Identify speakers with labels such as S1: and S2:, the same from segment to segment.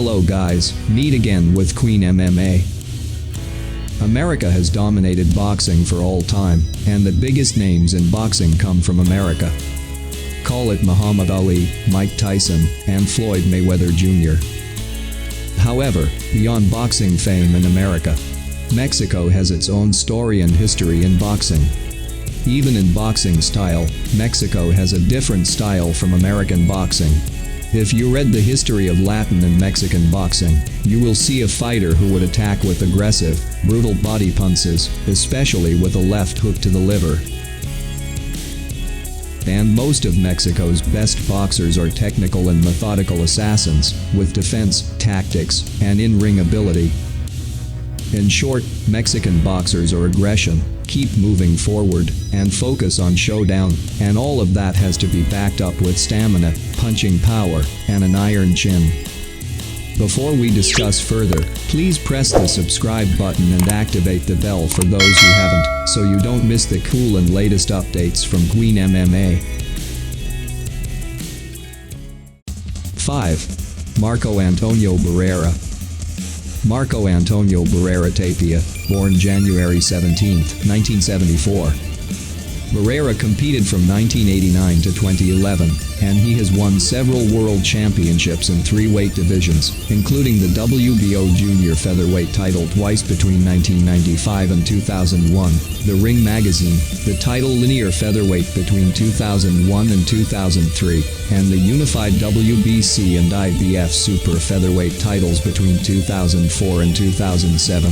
S1: Hello guys, meet again with Queen MMA. America has dominated boxing for all time, and the biggest names in boxing come from America. Call it Muhammad Ali, Mike Tyson, and Floyd Mayweather Jr. However, beyond boxing fame in America, Mexico has its own story and history in boxing. Even in boxing style, Mexico has a different style from American boxing. If you read the history of Latin and Mexican boxing, you will see a fighter who would attack with aggressive, brutal body punches, especially with a left hook to the liver. And most of Mexico's best boxers are technical and methodical assassins, with defense, tactics, and in-ring ability. In short, Mexican boxers are aggression, keep moving forward, and focus on showdown, and all of that has to be backed up with stamina, punching power, and an iron chin. Before we discuss further, please press the subscribe button and activate the bell for those who haven't, so you don't miss the cool and latest updates from Queen MMA. 5. Marco Antonio Barrera. Marco Antonio Barrera Tapia, born January 17, 1974. Barrera competed from 1989 to 2011, and he has won several world championships in 3 weight divisions, including the WBO junior featherweight title twice between 1995 and 2001, the Ring magazine, the title linear featherweight between 2001 and 2003, and the unified WBC and IBF super featherweight titles between 2004 and 2007.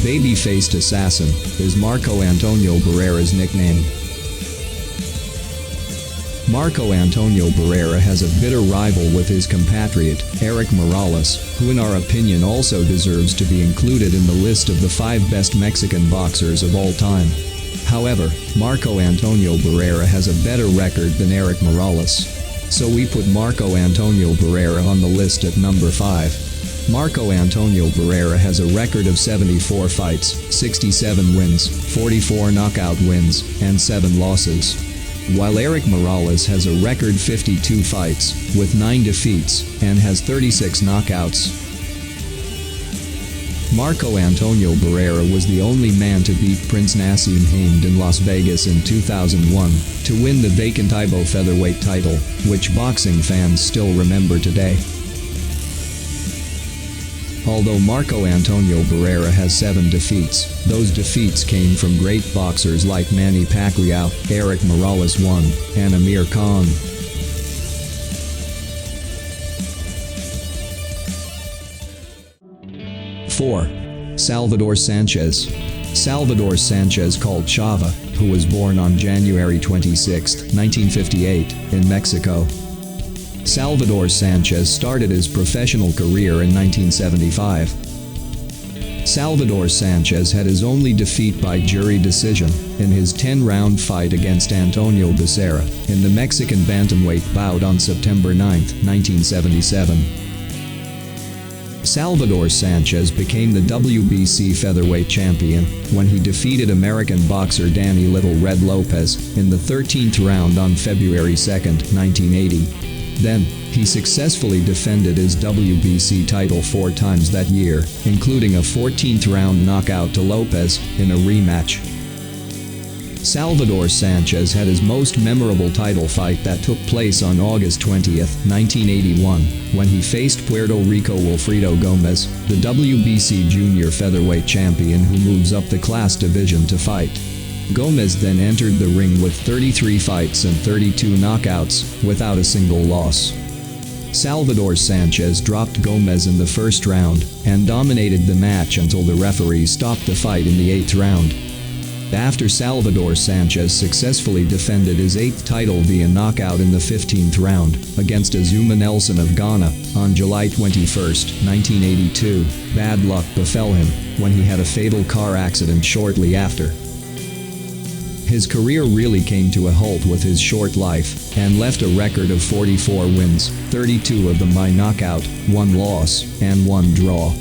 S1: Baby-faced assassin is Marco Antonio Barrera's nickname. Marco Antonio Barrera has a bitter rival with his compatriot, Erik Morales, who in our opinion also deserves to be included in the list of the 5 best Mexican boxers of all time. However, Marco Antonio Barrera has a better record than Erik Morales. So we put Marco Antonio Barrera on the list at number 5. Marco Antonio Barrera has a record of 74 fights, 67 wins, 44 knockout wins, and 7 losses. While Erik Morales has a record 52 fights, with 9 defeats, and has 36 knockouts. Marco Antonio Barrera was the only man to beat Prince Naseem Hamed in Las Vegas in 2001, to win the vacant IBO featherweight title, which boxing fans still remember today. Although Marco Antonio Barrera has 7 defeats, those defeats came from great boxers like Manny Pacquiao, Erik Morales I, and Amir Khan. Four. Salvador Sanchez. Salvador Sanchez, called Chava, who was born on January 26, 1958, in Mexico. Salvador Sanchez started his professional career in 1975. Salvador Sanchez had his only defeat by jury decision in his 10-round fight against Antonio Becerra in the Mexican bantamweight bout on September 9, 1977. Salvador Sanchez became the WBC featherweight champion when he defeated American boxer Danny Little Red Lopez in the 13th round on February 2, 1980. Then, he successfully defended his WBC title 4 times that year, including a 14th round knockout to Lopez in a rematch. Salvador Sanchez had his most memorable title fight that took place on August 20, 1981, when he faced Puerto Rico Wilfredo Gomez, the WBC junior featherweight champion who moves up the class division to fight. Gomez then entered the ring with 33 fights and 32 knockouts, without a single loss. Salvador Sanchez dropped Gomez in the first round, and dominated the match until the referee stopped the fight in the 8th round. After Salvador Sanchez successfully defended his 8th title via knockout in the 15th round, against Azuma Nelson of Ghana, on July 21, 1982, bad luck befell him, when he had a fatal car accident shortly after. His career really came to a halt with his short life, and left a record of 44 wins, 32 of them by knockout, 1 loss, and 1 draw.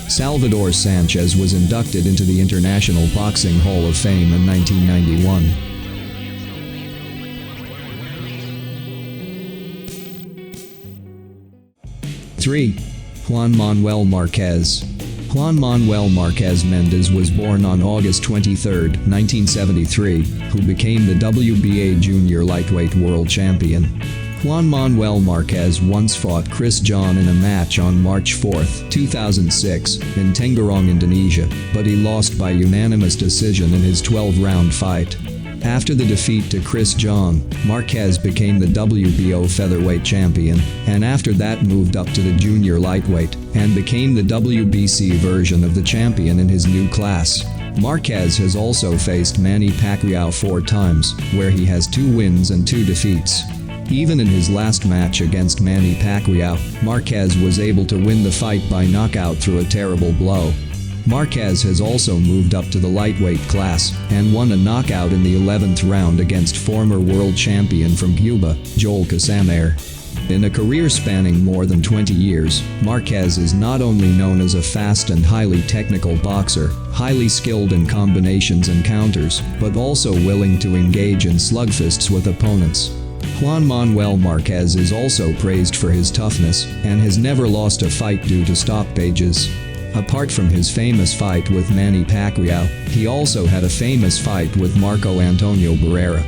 S1: Salvador Sanchez was inducted into the International Boxing Hall of Fame in 1991. 3. Juan Manuel Marquez. Juan Manuel Marquez Mendez was born on August 23, 1973, who became the WBA junior lightweight world champion. Juan Manuel Marquez once fought Chris John in a match on March 4, 2006, in Tangerang, Indonesia, but he lost by unanimous decision in his 12-round fight. After the defeat to Chris John, Marquez became the WBO featherweight champion, and after that moved up to the junior lightweight, and became the WBC version of the champion in his new class. Marquez has also faced Manny Pacquiao 4 times, where he has 2 wins and 2 defeats. Even in his last match against Manny Pacquiao, Marquez was able to win the fight by knockout through a terrible blow. Marquez has also moved up to the lightweight class and won a knockout in the 11th round against former world champion from Cuba, Joel Casamare. In a career spanning more than 20 years, Marquez is not only known as a fast and highly technical boxer, highly skilled in combinations and counters, but also willing to engage in slugfists with opponents. Juan Manuel Marquez is also praised for his toughness and has never lost a fight due to stoppages. Apart from his famous fight with Manny Pacquiao, he also had a famous fight with Marco Antonio Barrera.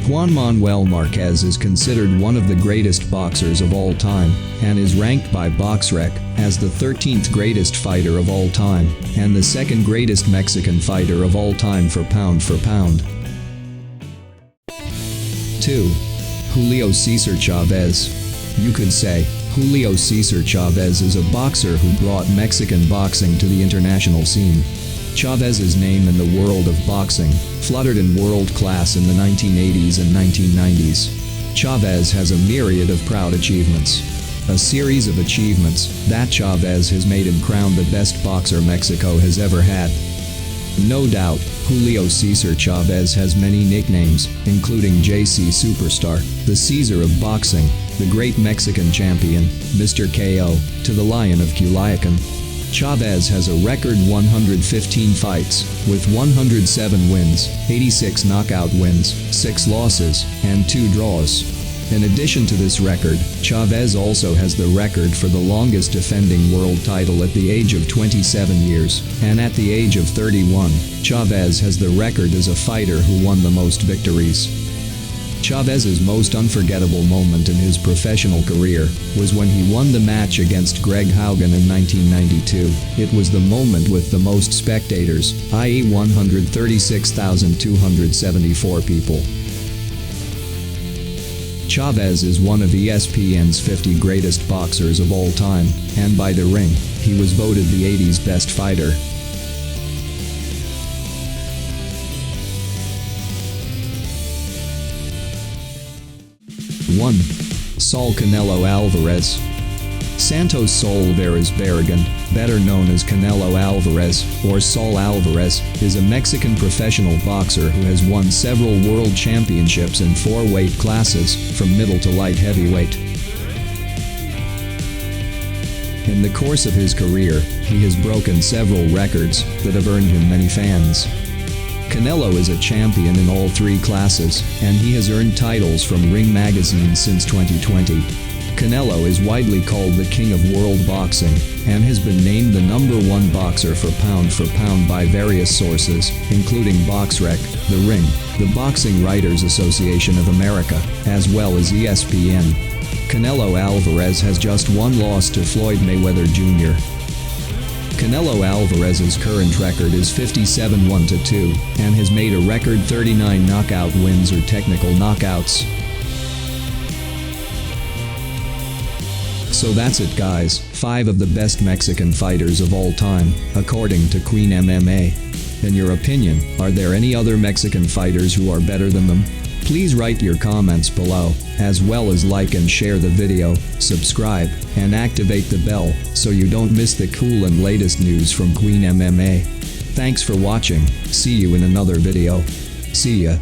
S1: Juan Manuel Marquez is considered one of the greatest boxers of all time, and is ranked by BoxRec as the 13th greatest fighter of all time, and the 2nd greatest Mexican fighter of all time for pound. 2. Julio Cesar Chavez. You could say, Julio Cesar Chavez is a boxer who brought Mexican boxing to the international scene. Chavez's name in the world of boxing fluttered in world class in the 1980s and 1990s. Chavez has a myriad of proud achievements. A series of achievements that Chavez has made him crowned the best boxer Mexico has ever had. No doubt, Julio Cesar Chavez has many nicknames, including JC Superstar, the Caesar of boxing, the Great Mexican Champion, Mr. KO, to the Lion of Culiacan. Chavez has a record 115 fights, with 107 wins, 86 knockout wins, 6 losses, and 2 draws. In addition to this record, Chavez also has the record for the longest defending world title at the age of 27 years, and at the age of 31, Chavez has the record as a fighter who won the most victories. Chavez's most unforgettable moment in his professional career was when he won the match against Greg Haugen in 1992. It was the moment with the most spectators, i.e. 136,274 people. Chavez is one of ESPN's 50 greatest boxers of all time, and by The Ring, he was voted the 80s best fighter. 1. Saul Canelo Alvarez. Santos Saul Alvarez Barragan, better known as Canelo Alvarez, or Saul Alvarez, is a Mexican professional boxer who has won several world championships in 4 weight classes, from middle to light heavyweight. In the course of his career, he has broken several records that have earned him many fans. Canelo is a champion in all 3 classes, and he has earned titles from Ring Magazine since 2020. Canelo is widely called the king of world boxing, and has been named the #1 boxer for pound by various sources, including BoxRec, The Ring, the Boxing Writers Association of America, as well as ESPN. Canelo Alvarez has just 1 loss to Floyd Mayweather Jr. Canelo Alvarez's current record is 57-1-2, and has made a record 39 knockout wins or technical knockouts. So that's it, guys, 5 of the best Mexican fighters of all time, according to Queen MMA. In your opinion, are there any other Mexican fighters who are better than them? Please write your comments below, as well as like and share the video, subscribe, and activate the bell so you don't miss the cool and latest news from Queen MMA. Thanks for watching, see you in another video. See ya.